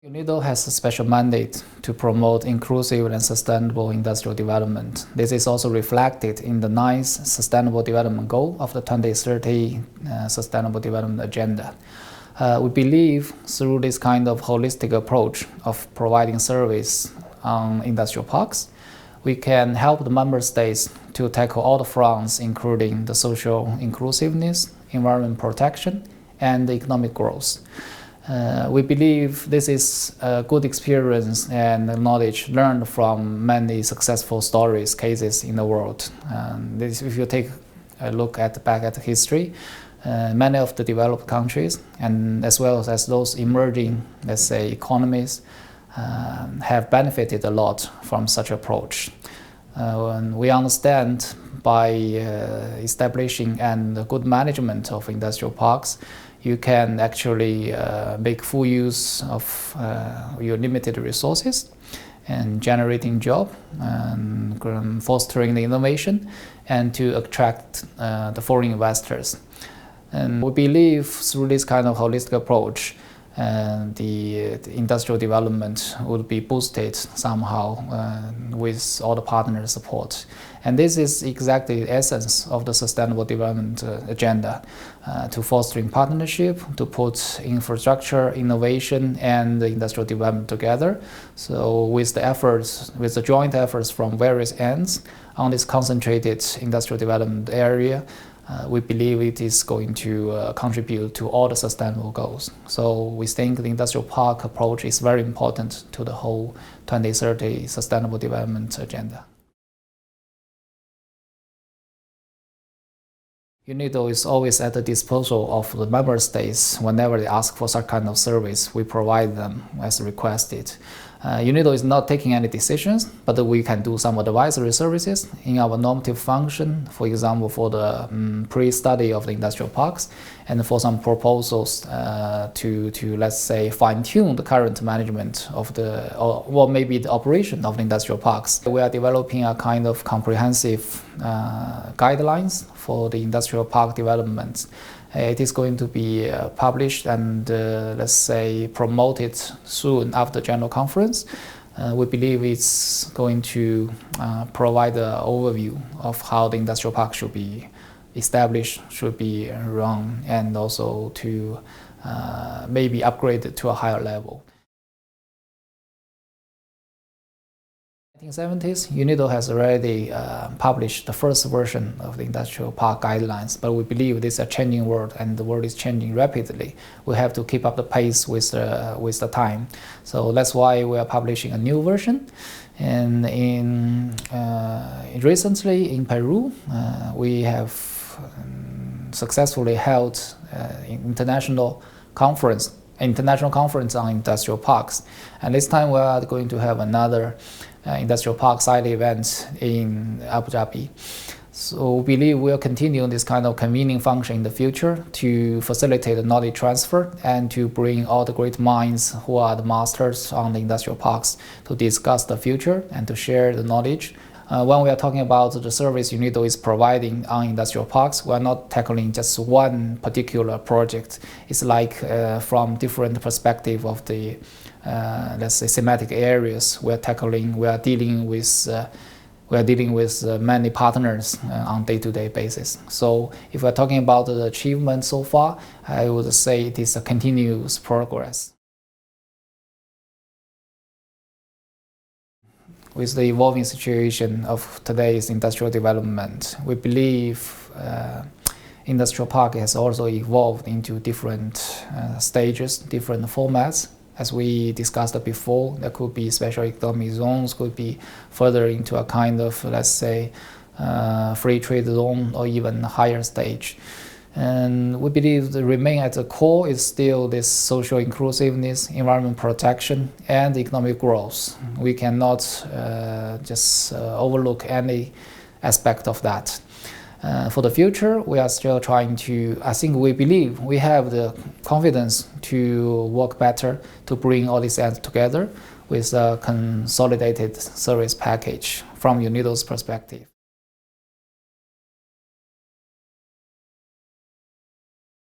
UNIDO has a special mandate to promote inclusive and sustainable industrial development. This is also reflected in the 9th Sustainable Development Goal of the 2030 Sustainable Development Agenda. We believe through this kind of holistic approach of providing service on industrial parks, we can help the member states to tackle all the fronts, including the social inclusiveness, environment protection, and the economic growth. We believe this is a good experience and knowledge learned from many successful stories, cases in the world. If you take a look back at history, many of the developed countries, and as well as those emerging, let's say, economies, have benefited a lot from such approach. We understand by establishing and good management of industrial parks, you can actually make full use of your limited resources and generating job and fostering the innovation and to attract the foreign investors. And we believe through this kind of holistic approach, the industrial development will be boosted somehow with all the partner support. And this is exactly the essence of the Sustainable Development Agenda, to fostering partnership, to put infrastructure, innovation, and industrial development together. So with the joint efforts from various ends on this concentrated industrial development area, we believe it is going to contribute to all the sustainable goals. So we think the industrial park approach is very important to the whole 2030 Sustainable Development Agenda. UNIDO is always at the disposal of the member states. Whenever they ask for such kind of service, we provide them as requested. UNIDO is not taking any decisions, but we can do some advisory services in our normative function, for example, for the pre-study of the industrial parks, and for some proposals to let's say, fine-tune the current management of or maybe the operation of the industrial parks. We are developing a kind of comprehensive guidelines for the industrial park development. It is going to be published and, let's say, promoted soon after the General Conference. We believe it's going to provide an overview of how the industrial park should be established, should be run, and also to maybe upgrade it to a higher level. In the 1970s, UNIDO has already published the first version of the industrial park guidelines, but we believe this is a changing world and the world is changing rapidly. We have to keep up the pace with the time. So that's why we are publishing a new version. And recently in Peru, we have successfully held international conference on industrial parks. And this time we are going to have another industrial park side event in Abu Dhabi. So we believe we'll continue this kind of convening function in the future to facilitate the knowledge transfer and to bring all the great minds who are the masters on the industrial parks to discuss the future and to share the knowledge. When we are talking about the service UNIDO is providing on industrial parks, we are not tackling just one particular project. It's like from different perspective of the let's say thematic areas we are dealing with many partners on day-to-day basis. So if we're talking about the achievement so far, I would say it is a continuous progress. With the evolving situation of today's industrial development, we believe industrial park has also evolved into different stages, different formats. As we discussed before, there could be special economic zones, could be further into a kind of, let's say, free trade zone or even higher stage. And we believe the remain at the core is still this social inclusiveness, environment protection, and economic growth. We cannot just overlook any aspect of that. For the future, we are still trying to, we believe we have the confidence to work better to bring all these ends together with a consolidated service package from UNIDO's perspective.